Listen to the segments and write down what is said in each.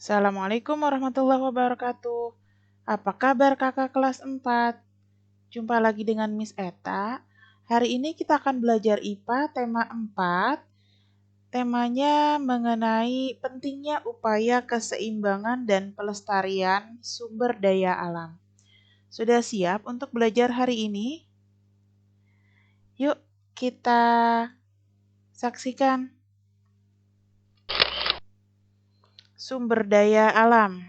Assalamualaikum warahmatullahi wabarakatuh. Apa kabar kakak kelas 4? Jumpa lagi dengan Miss Eta. Hari ini kita akan belajar IPA tema 4. Temanya mengenai pentingnya upaya keseimbangan dan pelestarian sumber daya alam. Sudah siap untuk belajar hari ini? Yuk kita saksikan. Sumber daya alam.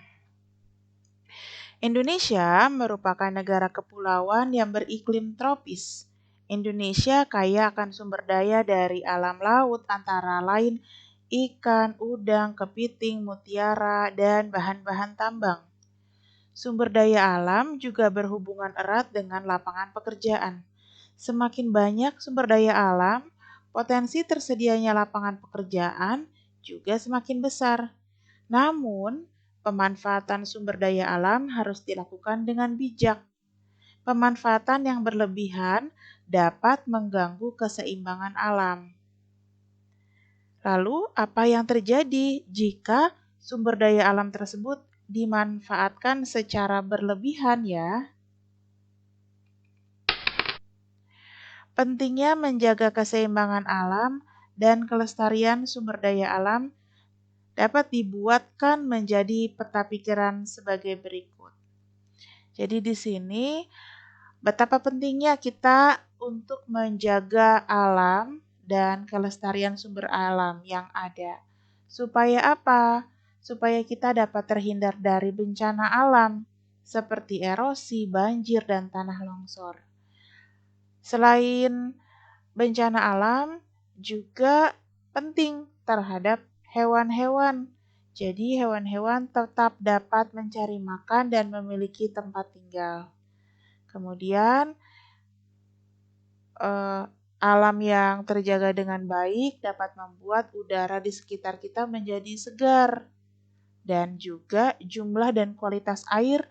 Indonesia merupakan negara kepulauan yang beriklim tropis. Indonesia kaya akan sumber daya dari alam laut antara lain ikan, udang, kepiting, mutiara, dan bahan-bahan tambang. Sumber daya alam juga berhubungan erat dengan lapangan pekerjaan. Semakin banyak sumber daya alam, potensi tersedianya lapangan pekerjaan juga semakin besar. Namun, pemanfaatan sumber daya alam harus dilakukan dengan bijak. Pemanfaatan yang berlebihan dapat mengganggu keseimbangan alam. Lalu, apa yang terjadi jika sumber daya alam tersebut dimanfaatkan secara berlebihan ya? Pentingnya menjaga keseimbangan alam dan kelestarian sumber daya alam dapat dibuatkan menjadi peta pikiran sebagai berikut. Jadi di sini betapa pentingnya kita untuk menjaga alam dan kelestarian sumber alam yang ada. Supaya apa? Supaya kita dapat terhindar dari bencana alam seperti erosi, banjir, dan tanah longsor. Selain bencana alam, juga penting terhadap hewan-hewan. Jadi hewan-hewan tetap dapat mencari makan dan memiliki tempat tinggal. Kemudian alam yang terjaga dengan baik dapat membuat udara di sekitar kita menjadi segar. Dan juga jumlah dan kualitas air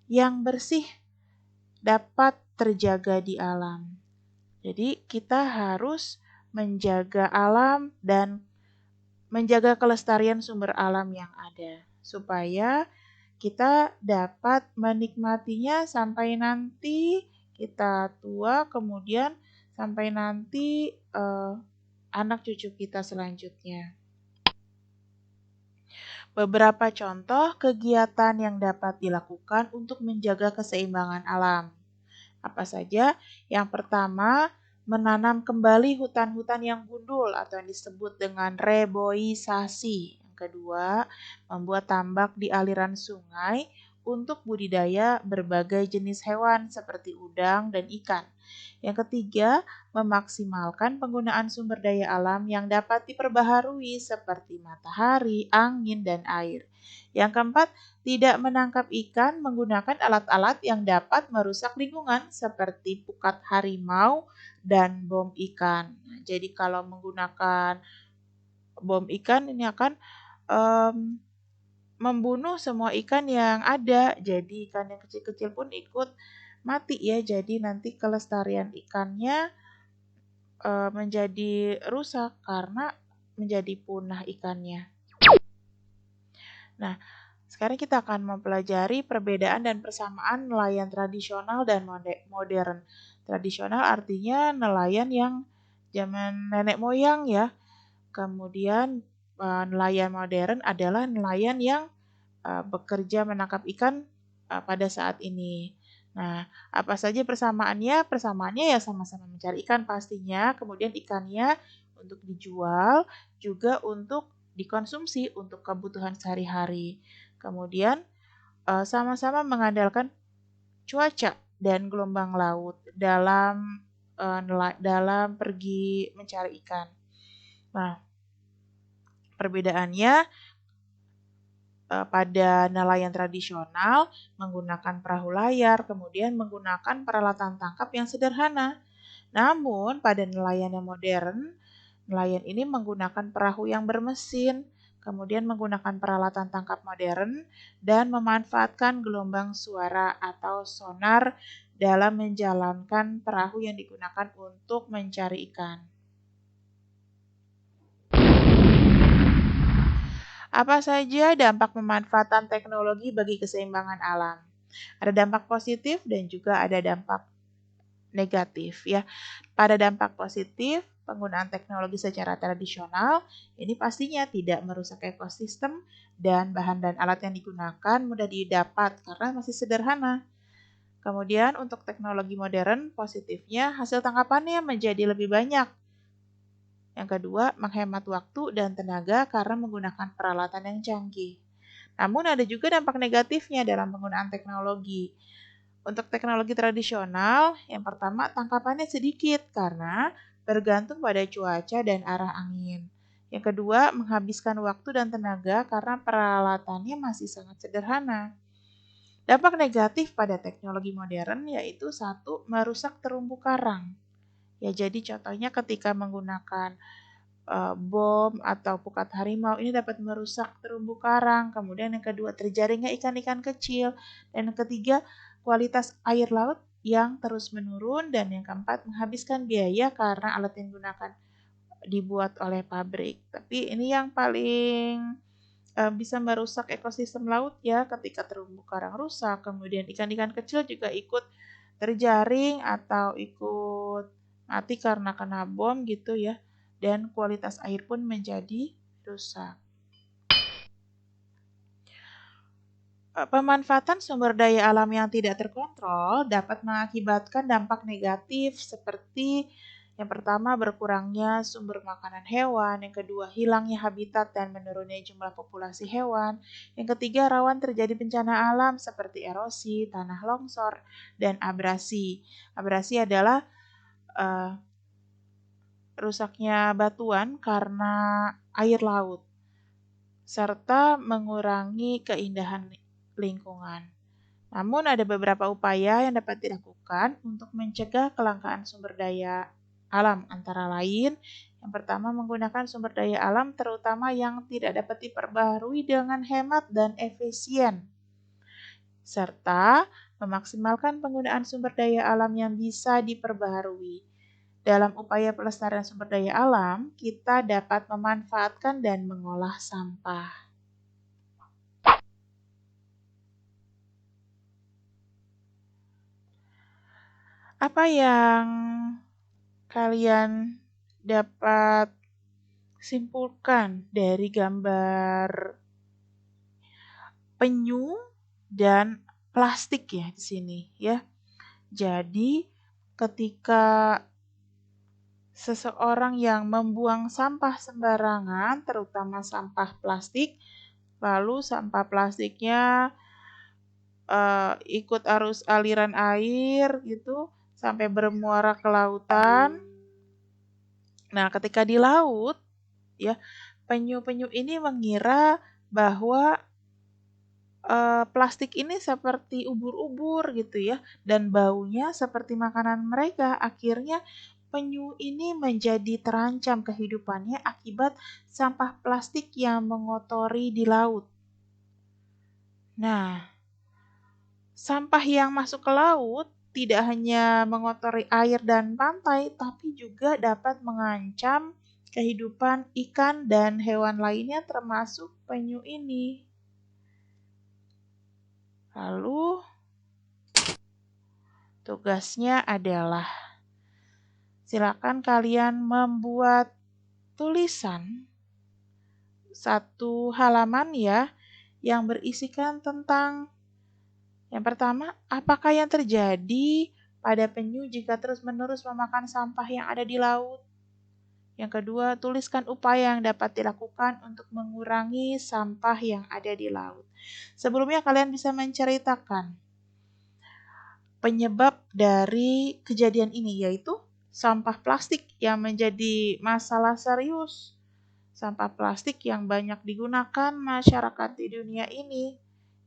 yang bersih dapat terjaga di alam. Jadi kita harus menjaga alam dan menjaga kelestarian sumber alam yang ada. Supaya kita dapat menikmatinya sampai nanti kita tua, kemudian sampai nanti anak cucu kita selanjutnya. Beberapa contoh kegiatan yang dapat dilakukan untuk menjaga keseimbangan alam. Apa saja? Yang pertama, menanam kembali hutan-hutan yang gundul atau yang disebut dengan reboisasi. Yang kedua, membuat tambak di aliran sungai untuk budidaya berbagai jenis hewan seperti udang dan ikan. Yang ketiga, memaksimalkan penggunaan sumber daya alam yang dapat diperbaharui seperti matahari, angin, dan air. Yang keempat, tidak menangkap ikan menggunakan alat-alat yang dapat merusak lingkungan seperti pukat harimau dan bom ikan. Jadi kalau menggunakan bom ikan ini akan membunuh semua ikan yang ada. Jadi ikan yang kecil-kecil pun ikut mati ya. Jadi nanti kelestarian ikannya menjadi rusak karena menjadi punah ikannya. Nah, sekarang kita akan mempelajari perbedaan dan persamaan nelayan tradisional dan modern. Tradisional artinya nelayan yang zaman nenek moyang ya. Kemudian nelayan modern adalah nelayan yang bekerja menangkap ikan pada saat ini. Nah, apa saja persamaannya? Persamaannya ya sama-sama mencari ikan pastinya, kemudian ikannya untuk dijual, juga untuk dikonsumsi untuk kebutuhan sehari-hari. Kemudian sama-sama mengandalkan cuaca dan gelombang laut dalam pergi mencari ikan. Nah, perbedaannya pada nelayan tradisional menggunakan perahu layar, kemudian menggunakan peralatan tangkap yang sederhana. Namun pada nelayan yang modern, nelayan ini menggunakan perahu yang bermesin, kemudian menggunakan peralatan tangkap modern, dan memanfaatkan gelombang suara atau sonar dalam menjalankan perahu yang digunakan untuk mencari ikan. Apa saja dampak pemanfaatan teknologi bagi keseimbangan alam? Ada dampak positif dan juga ada dampak negatif ya. Pada dampak positif, penggunaan teknologi secara tradisional ini pastinya tidak merusak ekosistem dan bahan dan alat yang digunakan mudah didapat karena masih sederhana. Kemudian untuk teknologi modern, positifnya hasil tangkapannya menjadi lebih banyak. Yang kedua, menghemat waktu dan tenaga karena menggunakan peralatan yang canggih. Namun ada juga dampak negatifnya dalam penggunaan teknologi. Untuk teknologi tradisional, yang pertama tangkapannya sedikit karena bergantung pada cuaca dan arah angin. Yang kedua, menghabiskan waktu dan tenaga karena peralatannya masih sangat sederhana. Dampak negatif pada teknologi modern yaitu satu, merusak terumbu karang. Ya, jadi contohnya ketika menggunakan bom atau pukat harimau ini dapat merusak terumbu karang. Kemudian yang kedua, terjaringnya ikan-ikan kecil. Dan yang ketiga, kualitas air laut yang terus menurun. Dan yang keempat, menghabiskan biaya karena alat yang digunakan dibuat oleh pabrik. Tapi ini yang paling bisa merusak ekosistem laut ya ketika terumbu karang rusak. Kemudian ikan-ikan kecil juga ikut terjaring atau ikut mati karena kena bom gitu ya. Dan kualitas air pun menjadi rusak. Pemanfaatan sumber daya alam yang tidak terkontrol dapat mengakibatkan dampak negatif seperti yang pertama berkurangnya sumber makanan hewan, yang kedua hilangnya habitat dan menurunnya jumlah populasi hewan, yang ketiga rawan terjadi bencana alam seperti erosi, tanah longsor, dan abrasi. Abrasi adalah uh, rusaknya batuan karena air laut serta mengurangi keindahan lingkungan. Namun ada beberapa upaya yang dapat dilakukan untuk mencegah kelangkaan sumber daya alam, antara lain yang pertama menggunakan sumber daya alam terutama yang tidak dapat diperbaharui dengan hemat dan efisien, serta memaksimalkan penggunaan sumber daya alam yang bisa diperbaharui. Dalam upaya pelestarian sumber daya alam, kita dapat memanfaatkan dan mengolah sampah. Apa yang kalian dapat simpulkan dari gambar penyu dan plastik ya di sini ya. Jadi ketika seseorang yang membuang sampah sembarangan, terutama sampah plastik, lalu sampah plastiknya ikut arus aliran air gitu sampai bermuara ke lautan. Nah, ketika di laut ya, penyu-penyu ini mengira bahwa plastik ini seperti ubur-ubur gitu ya, dan baunya seperti makanan mereka. Akhirnya penyu ini menjadi terancam kehidupannya akibat sampah plastik yang mengotori di laut. Nah, sampah yang masuk ke laut tidak hanya mengotori air dan pantai, tapi juga dapat mengancam kehidupan ikan dan hewan lainnya termasuk penyu ini. Lalu tugasnya adalah silakan kalian membuat tulisan satu halaman ya yang berisikan tentang yang pertama, apakah yang terjadi pada penyu jika terus-menerus memakan sampah yang ada di laut? Yang kedua, tuliskan upaya yang dapat dilakukan untuk mengurangi sampah yang ada di laut. Sebelumnya kalian bisa menceritakan penyebab dari kejadian ini, yaitu sampah plastik yang menjadi masalah serius. Sampah plastik yang banyak digunakan masyarakat di dunia ini,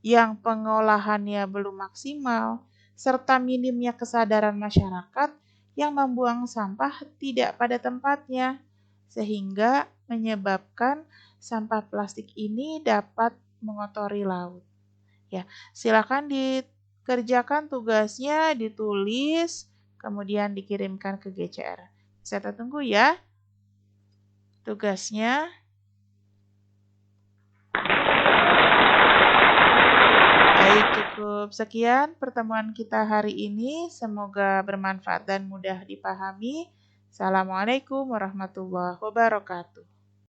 yang pengolahannya belum maksimal, serta minimnya kesadaran masyarakat yang membuang sampah tidak pada tempatnya, sehingga menyebabkan sampah plastik ini dapat mengotori laut. Ya, silakan dikerjakan tugasnya, ditulis, kemudian dikirimkan ke GCR. Saya tunggu ya tugasnya. Baik, cukup sekian pertemuan kita hari ini. Semoga bermanfaat dan mudah dipahami. Assalamualaikum warahmatullahi wabarakatuh.